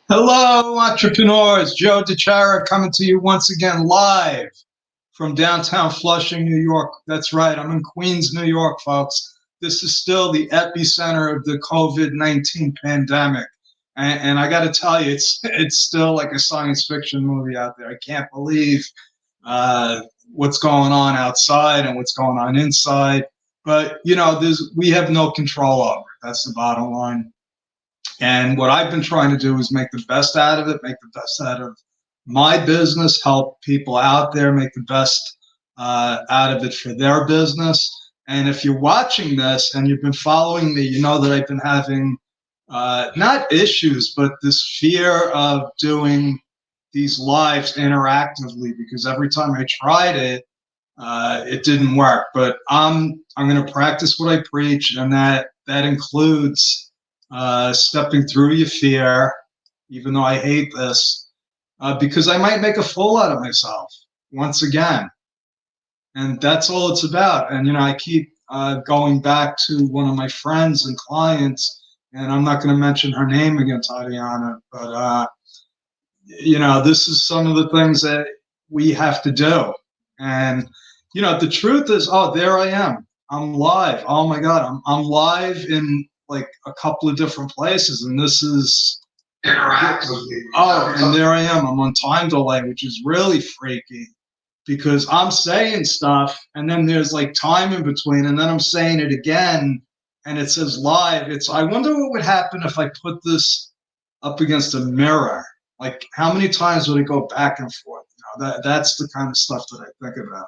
Hello, entrepreneurs. Joe DeChara coming to you once again live from downtown Flushing, New York. That's right. I'm in Queens, New York, folks. This is still the epicenter of the COVID-19 pandemic. And I got to tell you, it's still like a science fiction movie out there. I can't believe uh, what's going on outside and what's going on inside. But, we have no control over it. That's the bottom line. And what I've been trying to do is make the best out of it, make the best out of my business, help people out there make the best out of it for their business. And if you're watching this and you've been following me, you know that I've been having not issues, but this fear of doing these lives interactively because every time I tried it didn't work. But I'm going to practice what I preach, and that includes stepping through your fear, even though I hate this, because I might make a fool out of myself once again. And that's all it's about. And, I keep going back to one of my friends and clients, and I'm not going to mention her name again, Tatiana, but, this is some of the things that we have to do. And, the truth is, oh, there I am. I'm live. Oh my God, I'm live in like a couple of different places, and this is interactively. Oh, and there I am. I'm on time delay, which is really freaky because I'm saying stuff, and then there's like time in between, and then I'm saying it again, and it says live. I wonder what would happen if I put this up against a mirror. Like, how many times would it go back and forth? That's the kind of stuff that I think about.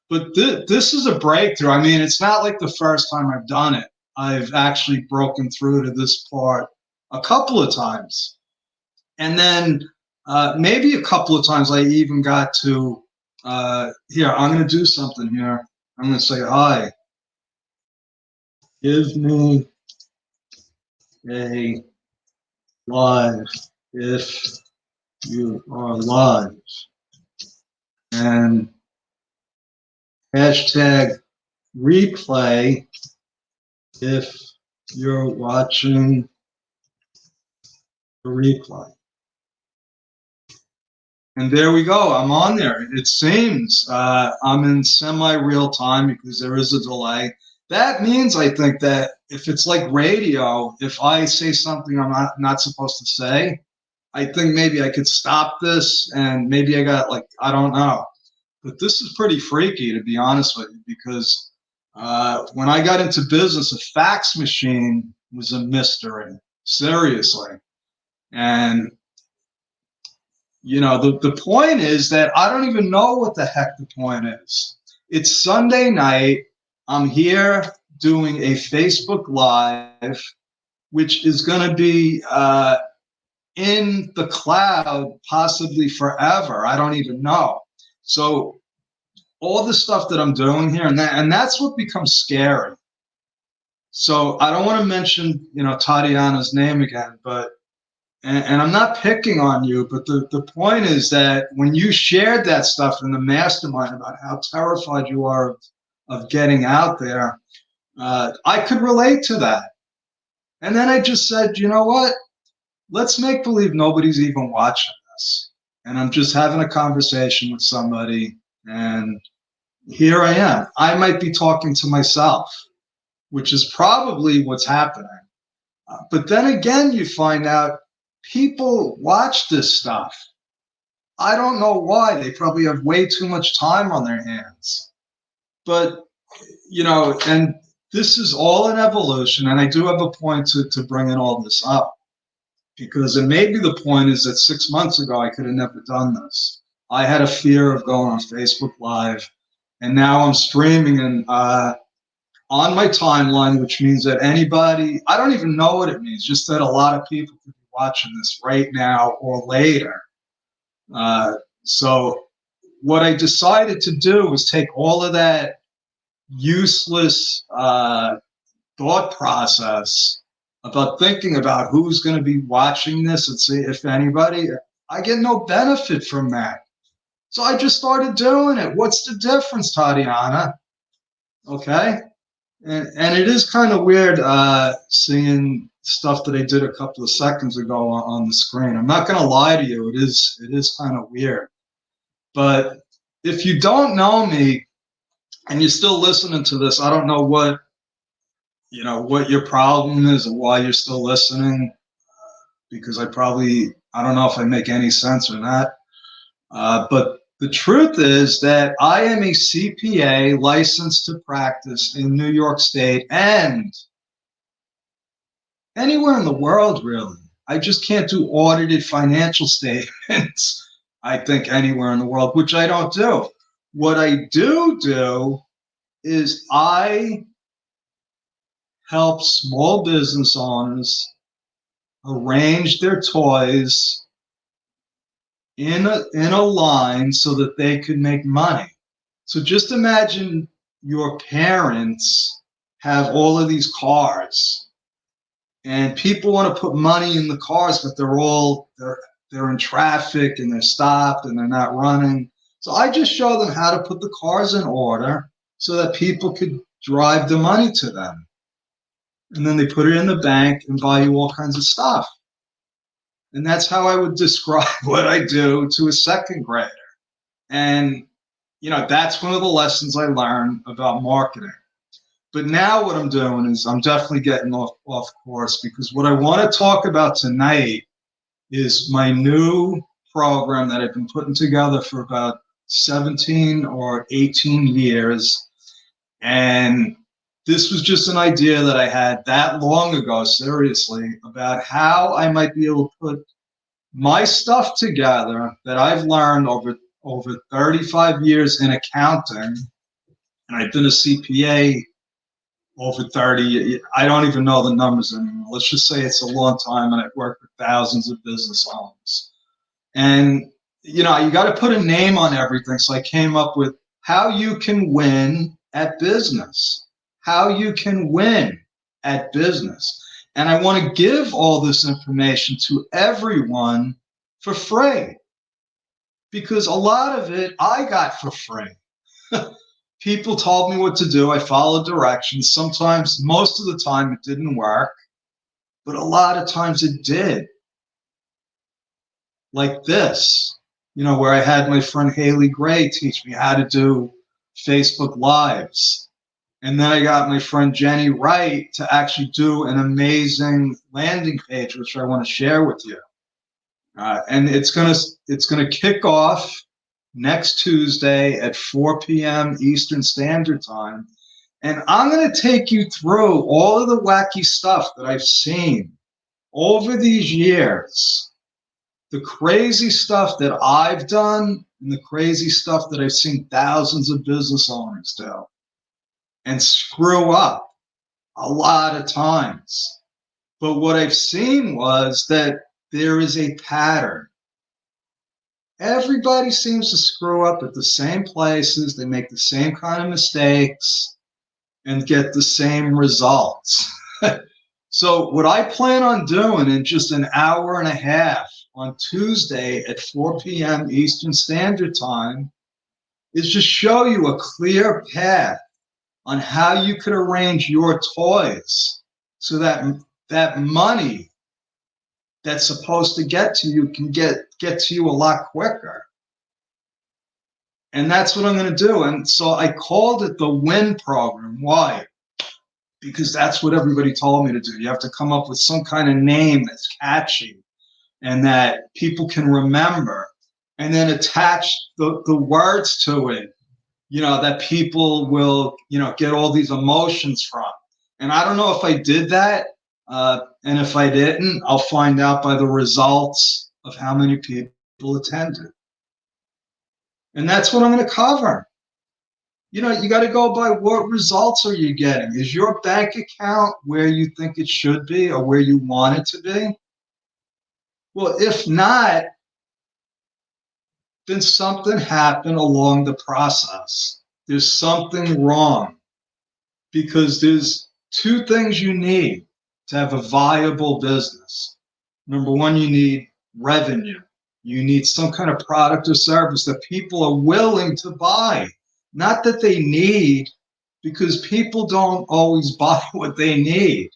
But this is a breakthrough. I mean, it's not like the first time I've done it. I've actually broken through to this part a couple of times. And then maybe a couple of times I even got to, here, I'm going to do something here. I'm going to say, hi, give me a live if you are live. And hashtag replay if you're watching the replay. And there we go. I'm on there. It seems I'm in semi-real time because there is a delay. That means, I think, that if it's like radio, if I say something I'm not supposed to say, I think maybe I could stop this, and maybe I don't know. But this is pretty freaky, to be honest with you, because when I got into business, a fax machine was a mystery, seriously. And, the point is that I don't even know what the heck the point is. It's Sunday night. I'm here doing a Facebook Live, which is going to be in the cloud possibly forever. I don't even know. So all the stuff that I'm doing here, and that's what becomes scary. So I don't want to mention, Tatiana's name again, but and I'm not picking on you, but the point is that when you shared that stuff in the mastermind about how terrified you are of getting out there, I could relate to that. And then I just said, you know what? Let's make believe nobody's even watching this. And I'm just having a conversation with somebody, and here I am. I might be talking to myself, which is probably what's happening. But then again, you find out people watch this stuff. I don't know why. They probably have way too much time on their hands. But, and this is all an evolution. And I do have a point to bringing all this up. Because, and maybe the point is that 6 months ago, I could have never done this. I had a fear of going on Facebook Live. And now I'm streaming and on my timeline, which means that anybody, I don't even know what it means, just that a lot of people could be watching this right now or later. So what I decided to do was take all of that useless thought process about thinking about who's going to be watching this and see if anybody, I get no benefit from that. So I just started doing it. What's the difference, Tatiana? Okay. And it is kind of weird seeing stuff that I did a couple of seconds ago on the screen. I'm not going to lie to you. It is kind of weird. But if you don't know me and you're still listening to this, I don't know what your problem is or why you're still listening, because I don't know if I make any sense or not. But the truth is that I am a CPA licensed to practice in New York State and anywhere in the world, really. I just can't do audited financial statements, I think, anywhere in the world, which I don't do. What I do is I help small business owners arrange their toys in a line so that they could make money. So just imagine your parents have all of these cars, and people want to put money in the cars, but they're in traffic and they're stopped and they're not running. So I just show them how to put the cars in order so that people could drive the money to them. And then they put it in the bank and buy you all kinds of stuff. And that's how I would describe what I do to a second grader. And, that's one of the lessons I learned about marketing. But now what I'm doing is I'm definitely getting off course, because what I want to talk about tonight is my new program that I've been putting together for about 17 or 18 years. And this was just an idea that I had that long ago, seriously, about how I might be able to put my stuff together that I've learned over 35 years in accounting. And I've been a CPA over 30. I don't even know the numbers anymore. Let's just say it's a long time, and I've worked with thousands of business owners. And, you got to put a name on everything. So I came up with how you can win at business. How you can win at business. And I want to give all this information to everyone for free, because a lot of it I got for free. People told me what to do. I followed directions. Sometimes, most of the time, it didn't work, but a lot of times it did. Like this, where I had my friend Haley Gray teach me how to do Facebook Lives. And then I got my friend Jenny Wright to actually do an amazing landing page, which I want to share with you. And it's gonna kick off next Tuesday at 4 p.m. Eastern Standard Time. And I'm going to take you through all of the wacky stuff that I've seen over these years, the crazy stuff that I've done and the crazy stuff that I've seen thousands of business owners do and screw up a lot of times. But what I've seen was that there is a pattern. Everybody seems to screw up at the same places. They make the same kind of mistakes and get the same results. So what I plan on doing in just an hour and a half on Tuesday at 4 p.m. Eastern Standard Time is just show you a clear path on how you could arrange your toys so that that money that's supposed to get to you can get to you a lot quicker. And that's what I'm going to do. And so I called it the WIN program. Why? Because that's what everybody told me to do. You have to come up with some kind of name that's catchy and that people can remember, and then attach the words to it, that people will, get all these emotions from. And I don't know if I did that. And if I didn't, I'll find out by the results of how many people attended. And that's what I'm going to cover. You got to go by what results are you getting. Is your bank account where you think it should be or where you want it to be? Well, if not, then something happened along the process. There's something wrong, because there's two things you need to have a viable business. Number one, you need revenue. You need some kind of product or service that people are willing to buy. Not that they need, because people don't always buy what they need.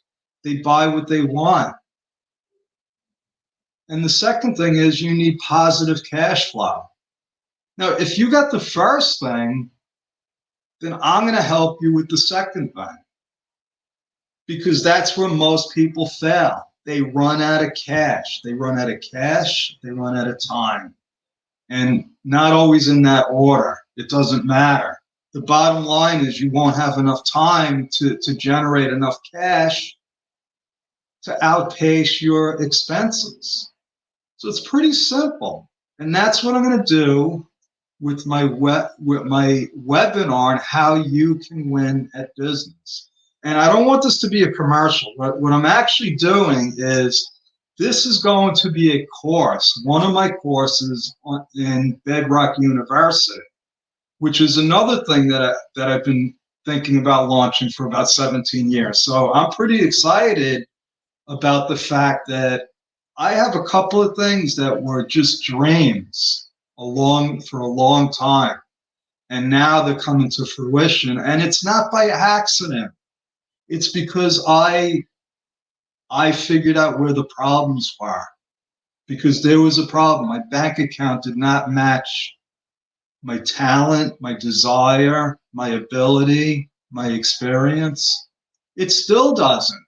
They buy what they want. And the second thing is you need positive cash flow. Now, if you got the first thing, then I'm going to help you with the second thing, because that's where most people fail. They run out of cash. They run out of cash. They run out of time. And not always in that order. It doesn't matter. The bottom line is you won't have enough time to generate enough cash to outpace your expenses. So it's pretty simple. And that's what I'm going to do with my webinar on how you can win at business. And I don't want this to be a commercial. What I'm actually doing is this is going to be a course, one of my courses in Bedrock University, which is another thing that I've been thinking about launching for about 17 years. So I'm pretty excited about the fact that I have a couple of things that were just dreams for a long time. And now they're coming to fruition. And it's not by accident. It's because I figured out where the problems were. Because there was a problem. My bank account did not match my talent, my desire, my ability, my experience. It still doesn't,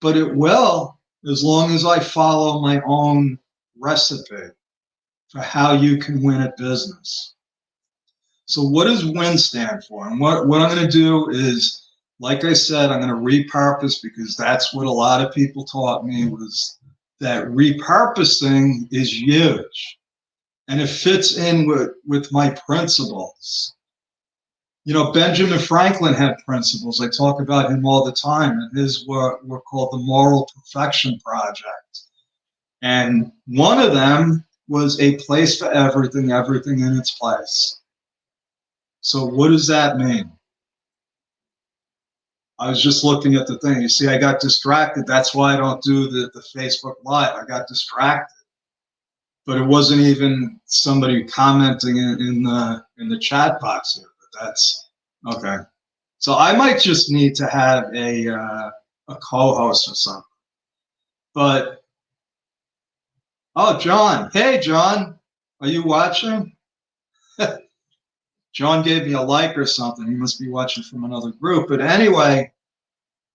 but it will, as long as I follow my own recipe for how you can win at business. So what does WIN stand for? And what I'm going to do is, like I said, I'm going to repurpose, because that's what a lot of people taught me, was that repurposing is huge. And it fits in with my principles. You know, Benjamin Franklin had principles. I talk about him all the time, and his were called the Moral Perfection Project. And one of them was a place for everything, everything in its place. So what does that mean? I was just looking at the thing. You see, I got distracted. That's why I don't do the Facebook Live. I got distracted. But it wasn't even somebody commenting in the chat box here. But that's okay. So I might just need to have a co-host or something. But oh, John, hey John, are you watching? John gave me a like or something. He must be watching from another group. But anyway,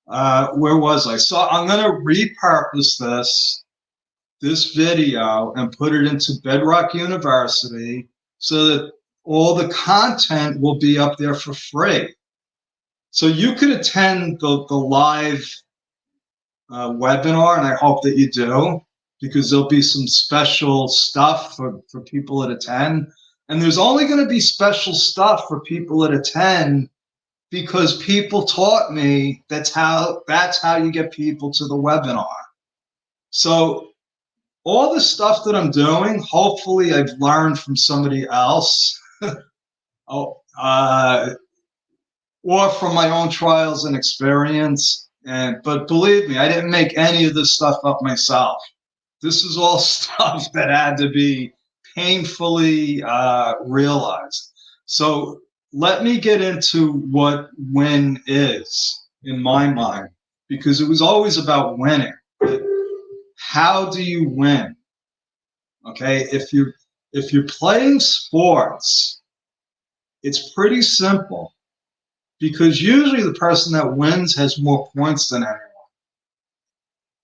where was I? So I'm going to repurpose this video and put it into Bedrock University so that all the content will be up there for free. So you could attend the live webinar, and I hope that you do, because there'll be some special stuff for people that attend. And there's only going to be special stuff for people that attend, because people taught me that's how you get people to the webinar. So all the stuff that I'm doing, hopefully I've learned from somebody else, or from my own trials and experience. But believe me, I didn't make any of this stuff up myself. This is all stuff that had to be painfully realized. So let me get into what win is in my mind, because it was always about winning. How do you win? Okay, if you're playing sports, it's pretty simple, because usually the person that wins has more points than anyone.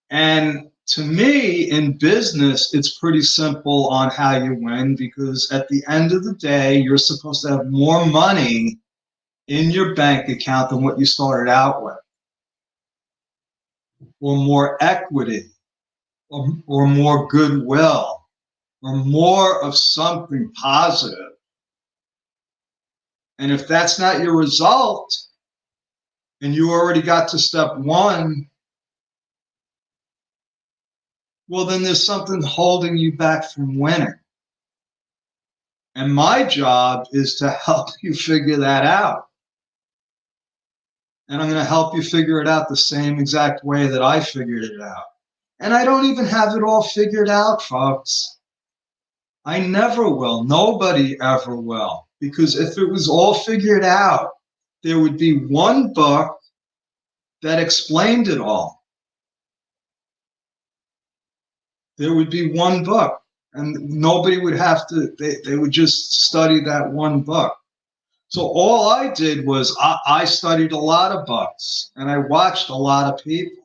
And to me, in business, it's pretty simple on how you win, because at the end of the day, you're supposed to have more money in your bank account than what you started out with, or more equity, or more goodwill, or more of something positive. And if that's not your result, and you already got to step one, well, then there's something holding you back from winning. And my job is to help you figure that out. And I'm going to help you figure it out the same exact way that I figured it out. And I don't even have it all figured out, folks. I never will. Nobody ever will. Because if it was all figured out, there would be one book that explained it all. there would be one book, and nobody would have to, they would just study that one book. So all I did was I studied a lot of books, and I watched a lot of people,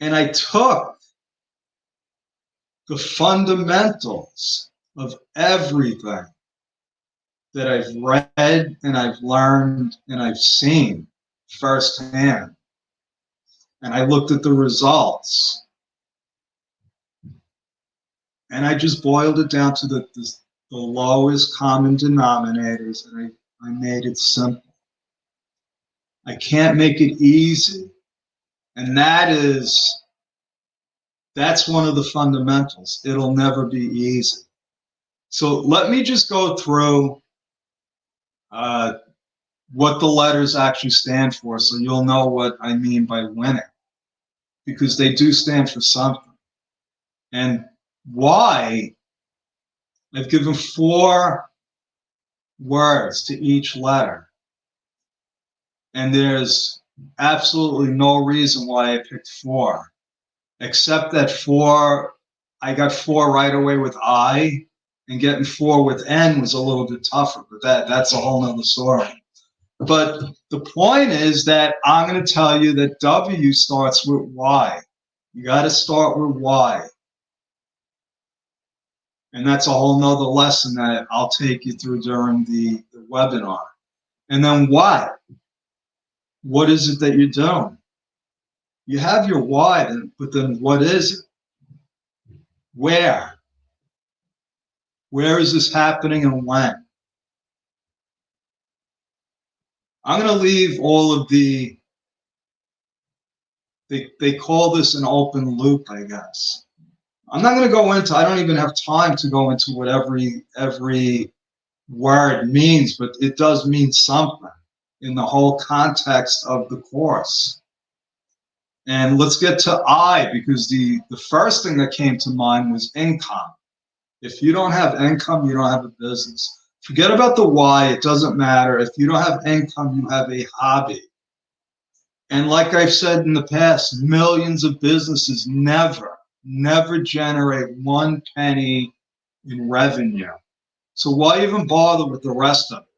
and I took the fundamentals of everything that I've read and I've learned and I've seen firsthand. And I looked at the results, and I just boiled it down to the lowest common denominators, and I made it simple. I can't make it easy. And that's one of the fundamentals. It'll never be easy. So let me just go through what the letters actually stand for, so you'll know what I mean by winning, because they do stand for something. And why, I've given 4 words to each letter, and there's absolutely no reason why I picked 4, except that I got 4 right away with I, and getting 4 with N was a little bit tougher, but that's a whole nother story. But the point is that I'm going to tell you that W starts with Y. You got to start with Y. And that's a whole nother lesson that I'll take you through during the webinar. And then what? What is it that you're doing? You have your why, but then what is it? Where? Where is this happening and when? I'm going to leave all of they call this an open loop, I guess. I'm not going to go into, I don't even have time to go into what every word means, but it does mean something in the whole context of the course. And let's get to I, because the first thing that came to mind was income. If you don't have income, you don't have a business. Forget about the why, it doesn't matter. If you don't have income, you have a hobby. And like I've said in the past, millions of businesses never generate 1 penny in revenue. So why even bother with the rest of it?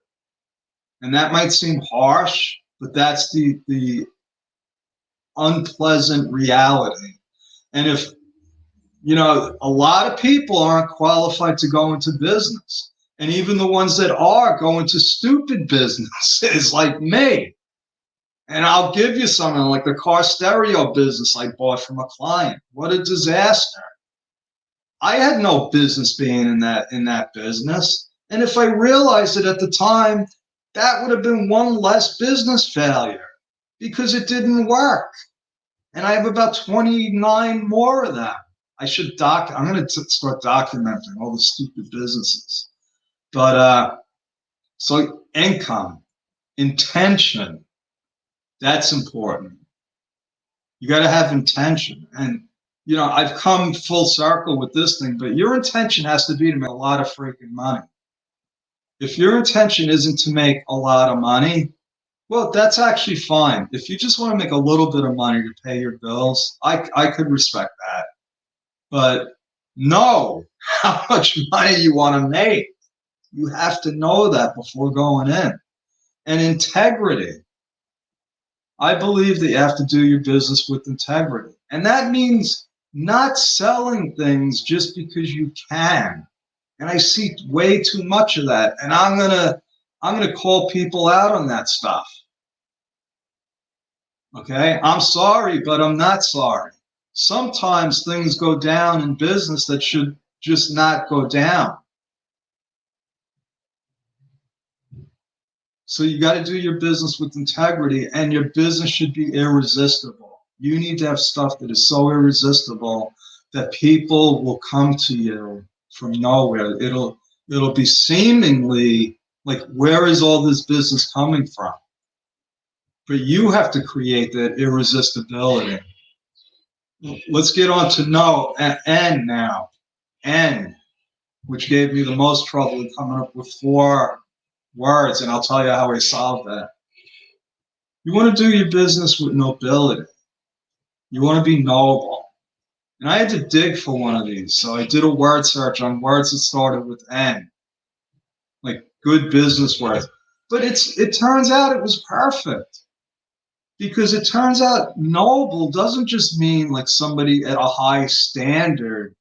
And that might seem harsh, but that's the unpleasant reality. And if, a lot of people aren't qualified to go into business. And even the ones that are go into stupid businesses like me. And I'll give you something like the car stereo business I bought from a client. What a disaster. I had no business being in that business. And if I realized it at the time, that would have been one less business failure because it didn't work. And I have about 29 more of them. I'm going to start documenting all the stupid businesses. But so income, intention, that's important. You got to have intention. And, I've come full circle with this thing, but your intention has to be to make a lot of freaking money. If your intention isn't to make a lot of money, well, that's actually fine. If you just want to make a little bit of money to pay your bills, I could respect that. But know how much money you want to make. You have to know that before going in. And integrity. I believe that you have to do your business with integrity. And that means not selling things just because you can. And I see way too much of that. And I'm gonna call people out on that stuff. Okay? I'm sorry, but I'm not sorry. Sometimes things go down in business that should just not go down. So you got to do your business with integrity, and your business should be irresistible. You need to have stuff that is so irresistible that people will come to you from nowhere. It'll be seemingly like, where is all this business coming from? But you have to create that irresistibility. Let's get on to N now. N, which gave me the most trouble in coming up with 4 words, and I'll tell you how I solved that. You want to do your business with nobility. You want to be noble. And I had to dig for one of these. So I did a word search on words that started with N, like good business words. But it turns out it was perfect, because it turns out noble doesn't just mean like somebody at a high standard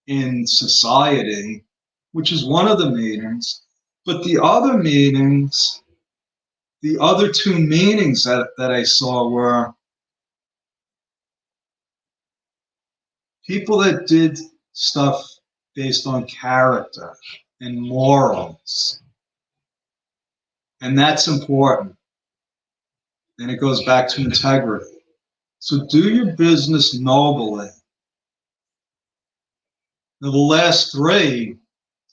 in society, which is one of the meanings, but the other meanings, the other two meanings that I saw were people that did stuff based on character and morals. And that's important. And it goes back to integrity. So do your business nobly. Now, the last three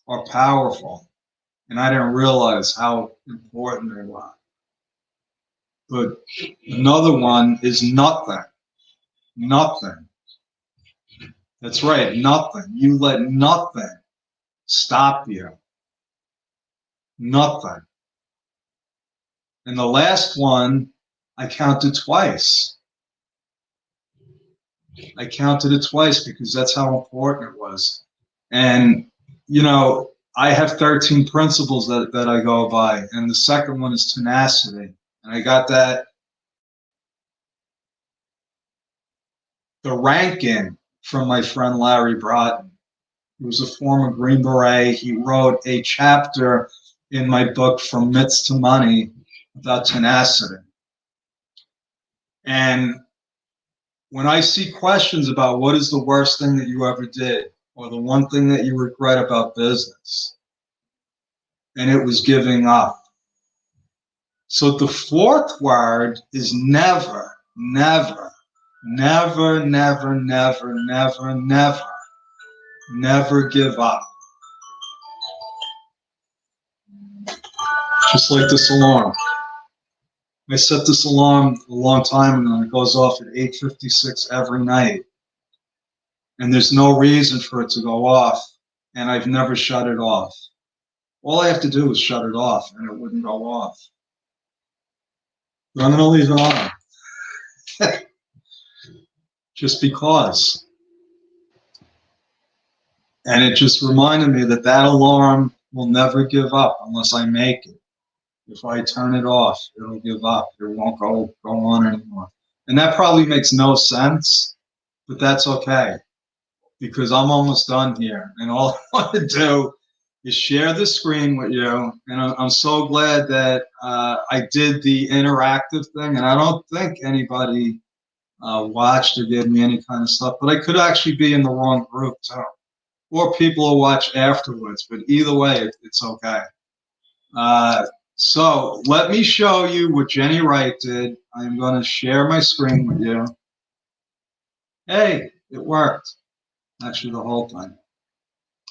are powerful, and I didn't realize how important they were. But another one is nothing. Nothing. That's right, nothing. You let nothing stop you. Nothing. And the last one, I counted twice. I counted it twice because that's how important it was. And, you know, I have 13 principles that I go by, and the second one is tenacity. And I got the ranking from my friend Larry Broughton. He was a former Green Beret. He wrote a chapter in my book, From Myths to Money, about tenacity. And when I see questions about what is the worst thing that you ever did, or the one thing that you regret about business, and it was giving up. So the fourth word is never, never, never, never, never, never, never, never give up. Just like this alarm. I set this alarm a long time ago, and it goes off at 8:56 every night. And there's no reason for it to go off, and I've never shut it off. All I have to do is shut it off, and it wouldn't go off. But I'm going to leave it on. Just because. And it just reminded me that that alarm will never give up unless I make it. If I turn it off, it'll give up. It won't go on anymore. And that probably makes no sense, but that's okay, because I'm almost done here. And all I want to do is share the screen with you. And I'm so glad that I did the interactive thing. And I don't think anybody watched or gave me any kind of stuff, but I could actually be in the wrong group too. Or people will watch afterwards, but either way, it's okay. So let me show you what Jenny Wright did. I'm going to share my screen with you. Hey, it worked. Actually, the whole thing.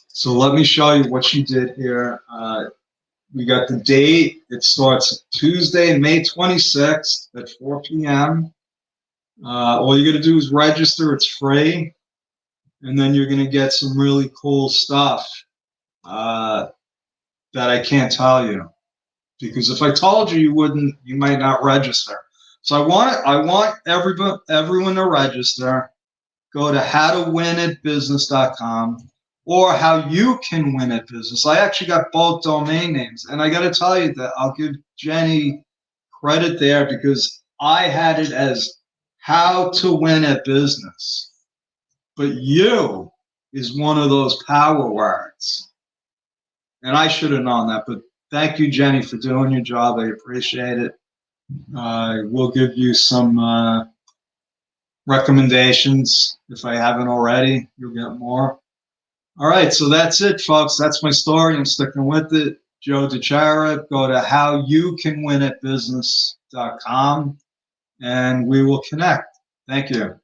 So let me show you what she did here. We got the date. It starts Tuesday, May 26th at 4 p.m. All you got to do is register. It's free. And then you're going to get some really cool stuff that I can't tell you, because if I told you, you might not register. So I want everyone to register. Go to howtowinatbusiness.com or how you can win at business. I actually got both domain names, and I got to tell you that I'll give Jenny credit there, because I had it as how to win at business. But you is one of those power words. And I should have known that, but thank you, Jenny, for doing your job. I appreciate it. We'll give you some recommendations. If I haven't already, you'll get more. All right, so that's it, folks. That's my story. I'm sticking with it. Joe DiChiara. Go to howyoucanwinatbusiness.com, and we will connect. Thank you.